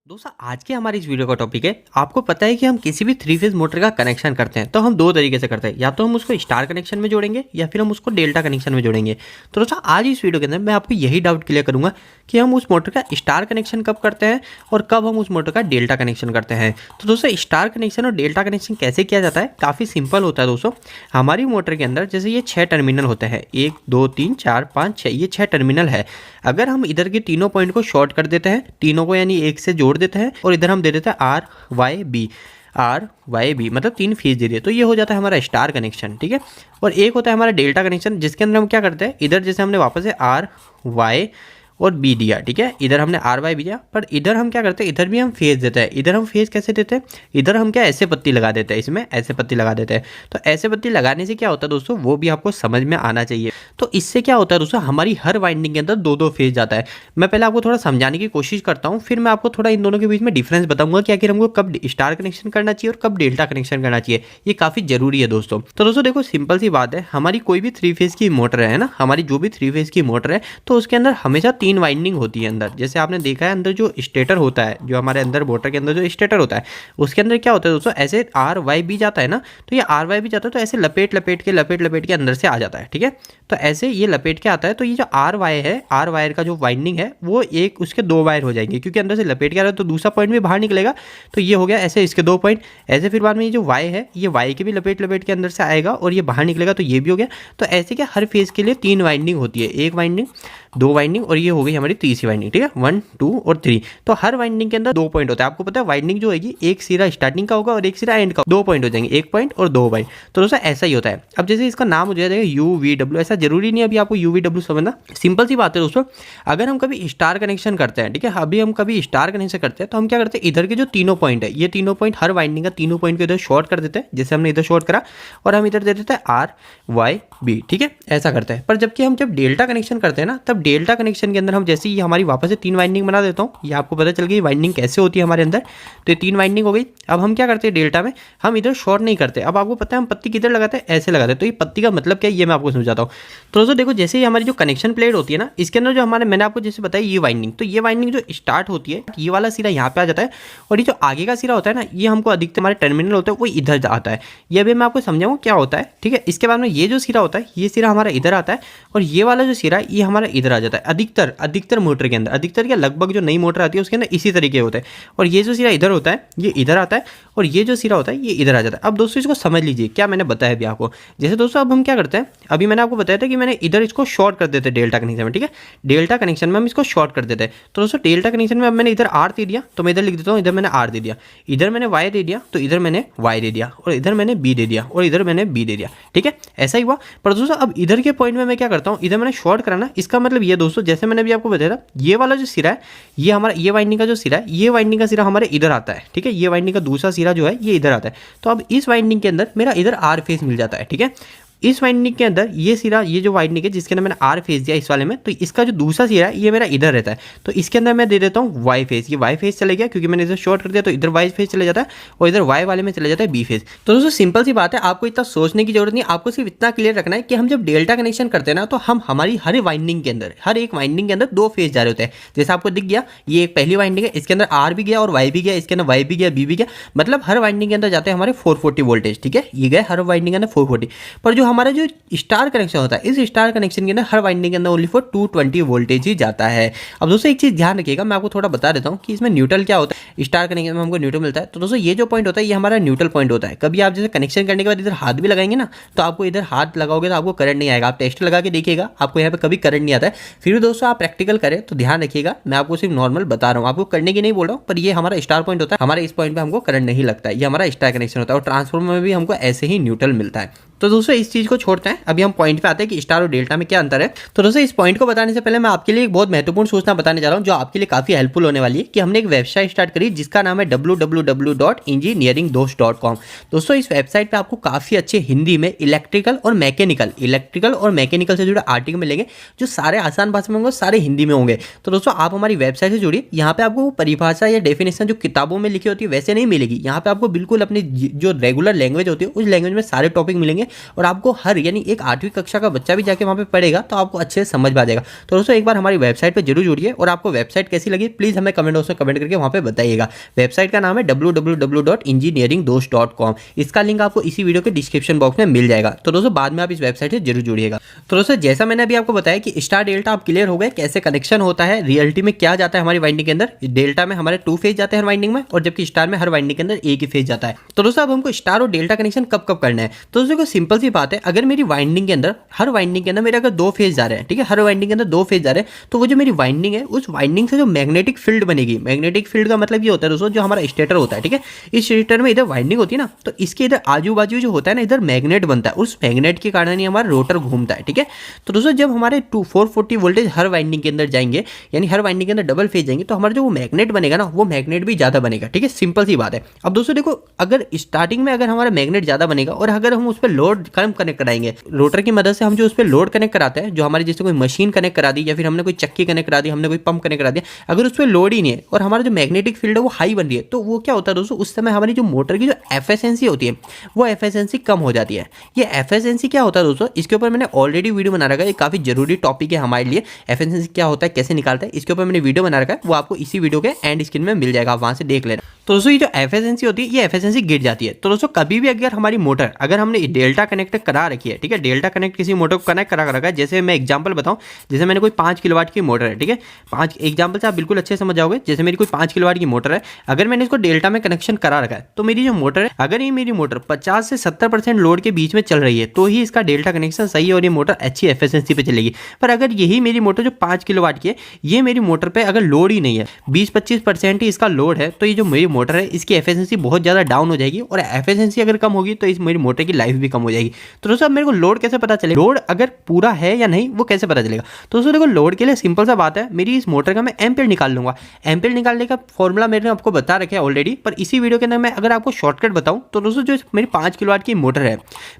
दोस्तों आज के हमारी इस वीडियो का टॉपिक है। आपको पता है कि हम किसी भी थ्री फेज मोटर का कनेक्शन करते हैं तो हम दो तरीके से करते हैं, या तो हम उसको स्टार कनेक्शन में जोड़ेंगे या फिर हम उसको डेल्टा कनेक्शन में जोड़ेंगे। तो दोस्तों आज इस वीडियो के अंदर मैं आपको यही डाउट क्लियर करूंगा कि हम उस मोटर का स्टार कनेक्शन कब करते हैं और कब हम उस मोटर का डेल्टा कनेक्शन करते हैं। तो दोस्तों स्टार कनेक्शन और डेल्टा कनेक्शन कैसे किया जाता है, काफ़ी सिंपल होता है। दोस्तों हमारी मोटर के अंदर जैसे ये 6 टर्मिनल होते हैं, 1 2 3 4 5 6, ये 6 टर्मिनल है। अगर हम इधर के तीनों पॉइंट को शॉर्ट कर देते हैं, तीनों को यानी एक से जोड़ देते हैं और इधर हम दे देते हैं आर वाई बी, मतलब 3 फेज दे दिए, तो ये हो जाता है हमारा स्टार कनेक्शन। ठीक है। और एक होता है हमारा डेल्टा कनेक्शन, जिसके अंदर हम क्या करते हैं, इधर जैसे हमने वापस से आर वाई और बी दिया, ठीक है, इधर हमने आर वाई बी दिया, पर इधर हम क्या करते हैं, इधर भी हम फेज देते हैं। इधर हम फेज कैसे देते हैं, इधर हम क्या ऐसे पत्ती लगा देते हैं, इसमें ऐसे पत्ती लगा देते हैं। तो ऐसे पत्ती लगाने से क्या होता है दोस्तों, वो भी आपको समझ में आना चाहिए। तो इससे क्या होता है दोस्तों, हमारी हर वाइंडिंग के अंदर दो दो फेज जाता है। मैं पहले आपको थोड़ा समझाने की कोशिश करता हूँ, फिर मैं आपको थोड़ा इन दोनों के बीच में डिफरेंस बताऊंगा कि आखिर हमको कब स्टार कनेक्शन करना चाहिए और कब डेल्टा कनेक्शन करना चाहिए। ये काफ़ी जरूरी है दोस्तों। तो दोस्तों देखो, सिंपल सी बात है, हमारी कोई भी थ्री फेज की मोटर है ना, हमारी जो भी थ्री फेज की मोटर है, तो उसके अंदर हमेशा 3 वाइंडिंग होती है अंदर। जैसे आपने देखा है अंदर जो स्टेटर होता है, जो हमारे अंदर मोटर के अंदर जो स्टेटर होता है, उसके अंदर क्या होता है दोस्तों, ऐसे आर वाई बी जाता है ना, तो ये आर वाई बी जाता है तो ऐसे लपेट लपेट के अंदर से आ जाता है। ठीक है। तो ऐसे ये लपेट के आता है, तो ये जो आर वाई है, आर वायर का जो वाइंडिंग है, वो एक उसके 2 वायर हो जाएंगे, क्योंकि अंदर से लपेट के आ रहा है तो दूसरा पॉइंट भी बाहर निकलेगा। तो ये हो गया ऐसे इसके 2 पॉइंट, ऐसे फिर बाद में ये जो वाई है, ये वाई के भी लपेट लपेट के अंदर से आएगा और ये बाहर निकलेगा, तो ये भी हो गया। तो ऐसे क्या हर फेज के लिए 3 वाइंडिंग होती है, 1 वाइंडिंग, 2 वाइंडिंग और ये हो गई हमारी तीसरी वाइंडिंग। ठीक है, 1 2 और 3। तो हर वाइंडिंग के अंदर 2 पॉइंट होता है। आपको पता है वाइंडिंग जो होगी, एक सिरा स्टार्टिंग का होगा और एक सिरा एंड का, 2 पॉइंट हो जाएंगे, 1 पॉइंट और 2 पॉइंट। तो दोस्तों ऐसा ही होता है। अब जैसे इसका नाम हो जाएगा यू वी डब्ल्यू, ऐसा जरूरी नहीं है अभी आपको यू वी डब्ल्यू समझना, सिंपल सी बात है दोस्तों। अगर हम कभी स्टार कनेक्शन करते हैं, ठीक है, अभी हम कभी स्टार कनेक्शन करते हैं, तो हम क्या करते हैं, इधर के जो तीनों पॉइंट है, ये तीनों पॉइंट हर वाइंडिंग का तीनों पॉइंट को इधर शॉर्ट कर देते हैं, जैसे हमने इधर शॉर्ट करा, और हम इधर दे देते हैं आर वाई बी। ठीक है, ऐसा करते हैं। पर जबकि हम जब डेल्टा कनेक्शन करते हैं ना, तब डेल्टा कनेक्शन के अंदर हम जैसे ही हमारी वापस से 3 वाइंडिंग बना देता हूँ, ये आपको पता चल गई वाइंडिंग कैसे होती है हमारे अंदर। तो ये 3 वाइंडिंग हो गई। अब हम क्या करते हैं डेल्टा में, हम इधर शॉर्ट नहीं करते। अब आपको पता है हम पत्ती किधर लगाते हैं, ऐसे लगाते हैं। तो ये पत्ती का मतलब क्या है, ये मैं आपको समझाता हूँ। तो दोस्तों देखो, जैसे ही हमारी जो कनेक्शन प्लेट होती है ना, इसके अंदर जो हमारे, मैंने आपको जैसे बताया ये वाइंडिंग, तो ये वाइंडिंग जो स्टार्ट होती है, ये वाला सिरा यहाँ पे आ जाता है, और ये जो आगे का सिरा होता है ना, ये हमको अधिकतर हमारे टर्मिनल होता है वो इधर आता है। ये अभी मैं आपको समझाऊँ क्या होता है। ठीक है। इसके बाद में ये जो सिरा होता है, ये सिरा हमारा इधर आता है, और ये वाला जो सिरा ये हमारा इधर आ जाता है। अधिकतर मोटर के अंदर, अधिकतर क्या, लगभग जो नई मोटर आती है उसके अंदर इसी तरीके होता है। और ये जो सिरा इधर होता है, ये इधर आता है, और ये जो सिरा होता है ये इधर आ जाता है। अब दोस्तों इसको समझ लीजिए क्या मैंने बताया अभी आपको। जैसे दोस्तों अब हम क्या करते हैं, अभी मैंने आपको बताया था कि मैंने इधर इसको शॉर्ट कर देते डेल्टा कनेक्शन में। ठीक है, डेल्टा कनेक्शन में हम इसको शॉर्ट कर देते हैं। तो दोस्तों डेल्टा कनेक्शन में अब मैंने इधर आर दे दिया, तो मैं इधर लिख देता हूँ, इधर मैंने आर दे दिया, इधर मैंने वाई दे दिया, तो इधर मैंने वाई दे दिया, और इधर मैंने बी दे दिया, और इधर मैंने बी दे दिया। ठीक है, ऐसा ही हुआ। पर दोस्तों अब इधर के पॉइंट में मैं क्या करता हूँ, इधर मैंने शॉर्ट कराना, इसका मतलब ये दोस्तों, जैसे मैंने अभी आपको बताया था, ये वाला जो सिरा है, ये हमारा, ये वाइंडिंग का जो सिरा है, ये वाइंडिंग का सिरा हमारे इधर आता है। ठीक है, ये वाइंडिंग का दूसरा सिरा जो है ये इधर आता है। तो अब इस वाइंडिंग के अंदर मेरा इधर आर फेस मिल जाता है। ठीक है, इस वाइंडिंग के अंदर ये सिरा, ये जो वाइंडिंग है जिसके अंदर मैंने आर फेस दिया इस वाले में, तो इसका जो दूसरा सिरा है ये मेरा इधर रहता है। तो इसके अंदर मैं दे देता हूँ वाई फेस। ये वाई फेस चले गया क्योंकि मैंने इधर शॉर्ट कर दिया, तो इधर वाई फेस चले जाता है, और इधर वाई वाले में चले जाता है बी फेस। तो दोस्तों सिंपल सी बात है, आपको इतना सोचने की जरूरत नहीं, आपको सिर्फ इतना क्लियर रखना है कि हम जब डेल्टा कनेक्शन करते हैं ना, तो हम हमारी हर वाइंडिंग के अंदर, हर एक वाइंडिंग के अंदर 2 फेस जा रहे होते हैं। जैसे आपको दिख गया, ये एक पहली वाइंडिंग है, इसके अंदर आर भी गया और वाई भी गया, इसके अंदर वाई भी गया, बी भी गया, मतलब हर वाइंडिंग के अंदर जाते हैं हमारे 440 वोल्टेज। ठीक है, ये गए हर वाइंडिंग के अंदर 440। पर जो हमारा जो स्टार कनेक्शन होता है, इस स्टार कनेक्शन के अंदर हर वाइंडिंग के अंदर ओनली फॉर 220 वोल्टेज ही जाता है। अब दोस्तों एक चीज ध्यान रखिएगा, मैं आपको थोड़ा बता देता हूं कि इसमें न्यूट्रल क्या होता है। स्टार कनेक्शन में हमको न्यूट्रल मिलता है। तो दोस्तों ये जो पॉइंट होता है ये हमारा न्यूट्रल पॉइंट होता है। कभी आप जैसे कनेक्शन करने के बाद इधर हाथ भी लगाएंगे ना, तो आपको इधर हाथ लगाओगे तो आपको करंट नहीं आएगा। आप टेस्ट लगा के देखिएगा, आपको यहाँ पे कभी करंट नहीं आता है। फिर भी दोस्तों आप प्रैक्टिकल करें तो ध्यान रखिएगा, मैं आपको सिर्फ नॉर्मल बता रहा हूँ, आपको करने की नहीं बोल रहा हूँ। पर ये हमारा स्टार पॉइंट होता है, हमारे इस पॉइंट पे हमको करंट नहीं लगता है, ये हमारा स्टार कनेक्शन होता है। और ट्रांसफॉर्मर में भी हमको ऐसे ही न्यूट्रल मिलता है। तो दोस्तों इस चीज को छोड़ते हैं, अभी हम पॉइंट पे आते हैं कि स्टार और डेल्टा में क्या अंतर है। तो दोस्तों इस पॉइंट को बताने से पहले मैं आपके लिए एक बहुत महत्वपूर्ण सूचना बताने जा रहा हूं, जो आपके लिए काफी हेल्पफुल होने वाली है, कि हमने एक वेबसाइट स्टार्ट करी जिसका नाम है www.engineeringdost.com। दोस्तों इस वेबसाइट पे आपको काफी अच्छे हिंदी में इलेक्ट्रिकल और मैकेनिकल से जुड़े आर्टिकल मिलेंगे, जो सारे आसान भाषा में होंगे, सारे हिंदी में होंगे। तो दोस्तों आप हमारी वेबसाइट से जुड़िए, यहाँ पे आपको परिभाषा या डेफिनेशन जो किताबों में लिखी होती है वैसे नहीं मिलेगी। यहाँ पे आपको बिल्कुल अपनी जो रेगुलर लैंग्वेज होती है उस लैंग्वेज में सारे टॉपिक मिलेंगे, और आपको हर यानी एक 8वीं कक्षा का बच्चा भी जाके वहाँ पे पढ़ेगा तो आपको अच्छे से समझ में आ जाएगा। तो दोस्तों एक बार हमारी वेबसाइट पर जरूर जुड़िए और आपको वेबसाइट कैसी लगी प्लीज़ हमें कमेंट बॉक्स में कमेंट करके वहाँ पे बताइएगा। वेबसाइट का नाम है www.engineeringdost.com। इसका लिंक आपको इसी वीडियो के डिस्क्रिप्शन बॉक्स में मिल जाएगा। तो दोस्तों बाद में आप इस वेबसाइट से जरूर जुड़िएगा। तो दोस्तों जैसा मैंने अभी आपको बताया कि स्टार डेल्टा आप क्लियर हो गए, कैसे कनेक्शन होता है, रियलिटी में क्या जाता है हमारी वाइंडिंग के अंदर। डेल्टा में हमारे 2 फेज जाते हैं हर वाइंडिंग में और जबकि स्टार में हर वाइंडिंग के अंदर एक ही फेज जाता है। तो दोस्तों अब हमको स्टार और डेल्टा कनेक्शन कब कब करना है। तो दोस्तों सिंपल सी बात है, अगर मेरी वाइंडिंग के अंदर हर वाइंडिंग के अंदर मेरे अगर 2 फेज जा रहे हैं, ठीक है, हर वाइंडिंग के अंदर 2 फेज जा रहे हैं, तो वो जो मेरी वाइंडिंग है उस वाइंडिंग से जो मैग्नेटिक फील्ड बनेगी, मैग्नेटिक फील्ड का मतलब ये होता है दोस्तों जो हमारा स्टेटर होता है, ठीक है, इस स्टेटर में इधर वाइंडिंग होती है ना, तो इसके इधर आजू बाजू जो होता है ना इधर मैग्नेट बनता है, उस मैग्नेट के कारण ही हमारा रोटर घूमता है, ठीक है। तो दोस्तों जब हमारे 440 वोल्टेज हर वाइंडिंग के अंदर जाएंगे यानी हर वाइंडिंग के अंदर डबल फेज जाएंगे तो हमारा जो वो मैग्नेट बनेगा ना वो मैग्नेट भी ज़्यादा बनेगा, ठीक है, सिंपल सी बात है। अब दोस्तों देखो अगर स्टार्टिंग में अगर हमारा मैग्नेट ज़्यादा बनेगा और अगर हम उस पर लोड कम कनेक्ट कराएंगे रोटर की मदद से, हम जो उस पर लोड कनेक्ट कराते हैं, जो हमारे जैसे कोई मशीन कनेक्ट करा दी या फिर हमने कोई चक्की कनेक्ट करा दी, हमने कोई पंप कनेक्ट करा दिया, अगर उस पर लोड ही नहीं है और हमारा जो मैग्नेटिक फील्ड है वो हाई बन रही है तो वो क्या होता है दोस्तों, उस समय हमारी जो मोटर की जो एफिशिएंसी होती है वो एफिशिएंसी कम हो जाती है। ये एफिशिएंसी क्या होता है दोस्तों, इसके ऊपर मैंने ऑलरेडी वीडियो बना रखा है, ये काफ़ी जरूरी टॉपिक है हमारे लिए। एफिशिएंसी क्या होता है, कैसे निकालता है, इसके ऊपर मैंने वीडियो बना रखा है, वो आपको इसी वीडियो के एंड स्क्रीन में मिल जाएगा, आप वहाँ से देख लेना। तो दोस्तों ये जो एफिशिएंसी होती है ये एफिशिएंसी गिर जाती है। तो दोस्तों कभी भी अगर हमारी मोटर अगर हमने डेल्टा कनेक्ट करा रखी है, ठीक है, डेल्टा कनेक्ट किसी मोटर को कनेक्ट करा रखा है, जैसे मैं एग्जांपल बताऊं, जैसे मैंने कोई 5 किलोवाट की मोटर है, ठीक है, 5 एग्जांपल से आप बिल्कुल अच्छे समझ जाओगे। जैसे मेरी कोई 5 किलोवाट की मोटर है, अगर मैंने इसको डेल्टा में कनेक्शन करा रखा है तो मेरी जो मोटर है, अगर ये मेरी मोटर 50 से 70% लोड के बीच में चल रही है तो ही इसका डेल्टा कनेक्शन सही है और ये मोटर अच्छी एफिशिएंसी पे चलेगी। पर अगर यही मेरी मोटर जो 5 किलोवाट की है, ये मेरी मोटर पे अगर लोड ही नहीं है, 20-25% ही इसका लोड है, तो ये जो मेरी मोटर है इसकी एफिशिएंसी बहुत ज़्यादा डाउन हो जाएगी और एफिशिएंसी अगर कम होगी तो इस मेरी मोटर की लाइफ भी कम हो जाएगी। तो दोस्तों अब मेरे को लोड कैसे पता चलेगा, लोड अगर पूरा है या नहीं वो कैसे पता चलेगा। तो दोस्तों देखो लोड के लिए सिंपल सा बात है, मेरी इस मोटर का मैं एम्पियर निकाल लूंगा। एम्पियर निकालने का फॉर्मूला मैंने आपको बता रखा है ऑलरेडी, पर इसी वीडियो के अंदर मैं अगर आपको शॉर्टकट बताऊं तो दोस्तों जो मेरी 5 किलोवाट की मोटर है,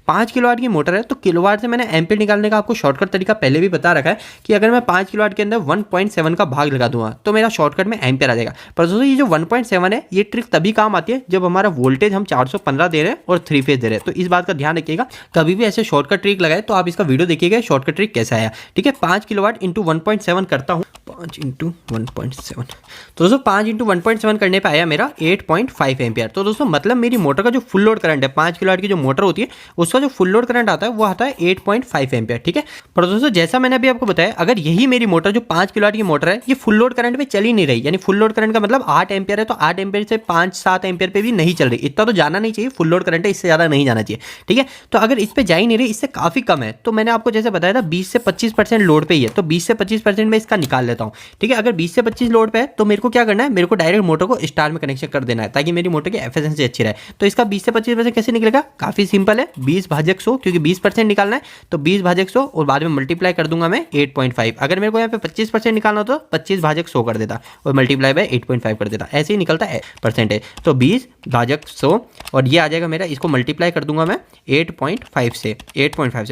5 किलोवाट की मोटर है, तो किलोवाट से मैंने एम्पियर निकालने का आपको शॉर्टकट तरीका पहले भी बता रखा है कि अगर मैं 5 किलोवाट के अंदर 1.7 का भाग लगा दूंगा तो मेरा शॉर्टकट में एम्पियर आ जाएगा। पर दोस्तों ये जो 1.7 है ये ट्रिक तभी काम आती है जब हमारा वोल्टेज हम 415 दे रहे हैं और 3 फेज दे रहे हैं। तो इस बात का ध्यान रखिएगा, कभी भी ऐसे शॉर्टकट ट्रिक लगाए तो आप इसका वीडियो देखिएगा शॉर्टकट ट्रिक कैसा आया, ठीक है। 5 किलोवाट इंटू 1.7 करता हूँ, 5 इंटू 1.7, तो दोस्तों 5 इंटू 1.7 करने पे आया मेरा 8.5 एम्पियर। तो दोस्तों मतलब मेरी मोटर का जो फुल लोड करंट है, 5 किलोवाट की जो मोटर होती है उसका जो फुल लोड करंट आता है वो आता है 8.5 एम्पियर, ठीक है। पर दोस्तों जैसा मैंने अभी आपको बताया, अगर यही मेरी मोटर जो 5 किलोवाट की मोटर है ये फुल लोड करंट पे चल ही नहीं रही, यानी फुल लोड करंट का मतलब 8 एम्पियर है, तो 8 एम्पियर से 5-7 एम्पियर पे भी नहीं चल रही, इतना तो जाना नहीं चाहिए, फुल लोड करंट है, इससे ज़्यादा नहीं जाना चाहिए, ठीक है। तो अगर इस पे जा ही नहीं रही, इससे काफ़ी कम है, तो मैंने आपको जैसे बताया था 20 से 25% लोड पे ही है, तो 20 से 25% में इसका निकाल लेता हूँ, ठीक है। अगर 20 से 25 लोड पे है तो मेरे को क्या करना है, मेरे को डायरेक्ट मोटर को स्टार में कनेक्शन कर देना है ताकि मेरी मोटर की एफिशिएंसी अच्छी रहे। तो इसका 20 से 25% कैसे निकलेगा, काफ़ी सिंपल है, 20/100, क्योंकि 20% निकालना है तो 20/100 और बाद में मल्टीप्लाई कर दूंगा मैं 8.5। अगर मेरे को यहाँ पे 25% निकालना हो तो 25/100 कर देता और मल्टीप्लाई बाय 8.5 कर देता, ऐसे ही निकलता है परसेंटेज। तो 20/100 और ये आ जाएगा मेरा, इसको मल्टीप्लाई कर दूंगा मैं 8.5 से।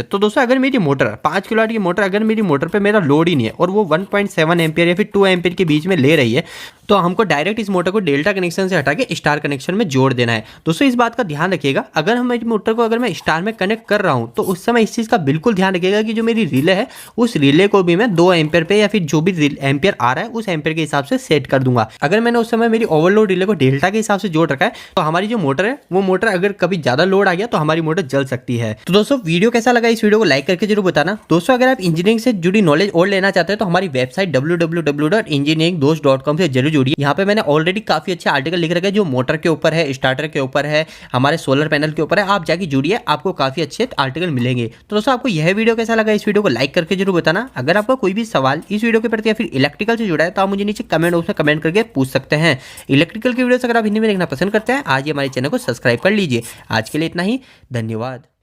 तो दोस्तों अगर मेरी मोटर 5 किलोवाट की मोटर, अगर मेरी मोटर पे मेरा लोड ही नहीं है और वो 1.7 एम्पियर या फिर 2 एम्पियर के बीच में ले रही है तो हमको डायरेक्ट इस मोटर को डेल्टा कनेक्शन से हटा के स्टार कनेक्शन में जोड़ देना है। दोस्तों इस बात का ध्यान रखिएगा, अगर हम मेरी मोटर को अगर मैं स्टार में कनेक्ट कर रहा हूं तो उस समय इस चीज़ का बिल्कुल ध्यान रखिएगा कि जो मेरी रिले है उस रिले को भी मैं 2 एम्पियर पे या फिर जो भी एम्पियर आ रहा है उस एम्पियर के हिसाब से सेट कर दूंगा। अगर मैंने उस समय मेरी ओवरलोड रिले को डेल्टा के हिसाब से जोड़ रखा है तो हमारी जो मोटर है वो मोटर अगर कभी ज़्यादा लोड आ गया तो हमारी मोटर जल सकती है। तो दोस्तों वीडियो कैसा लगा, इस वीडियो को लाइक करके जरूर बताना। दोस्तों अगर आप इंजीनियरिंग से जुड़ी नॉलेज और लेना चाहते हैं तो हमारी वेबसाइट www.engineeringdost.com से जरूर जुड़िए। यहाँ पे मैंने ऑलरेडी काफी अच्छे आर्टिकल लिख रखे हैं जो मोटर के ऊपर है, स्टार्टर के ऊपर है, हमारे सोलर पैनल के ऊपर है, आप जाके जुड़िए, आपको काफी अच्छे आर्टिकल मिलेंगे। तो दोस्तों आपको यह वीडियो कैसा लगा, इस वीडियो को लाइक करके जरूर बताना। अगर आपका कोई भी सवाल इस वीडियो के प्रति या फिर इलेक्ट्रिकल से जुड़ा है तो आप मुझे नीचे कमेंट बॉक्स में कमेंट करके पूछ सकते हैं। इलेक्ट्रिकल की वीडियोस अगर आप हिंदी में देखना पसंद करते हैं आज ही हमारे चैनल को सब्सक्राइब कर लीजिए। आज के लिए इतना ही, धन्यवाद।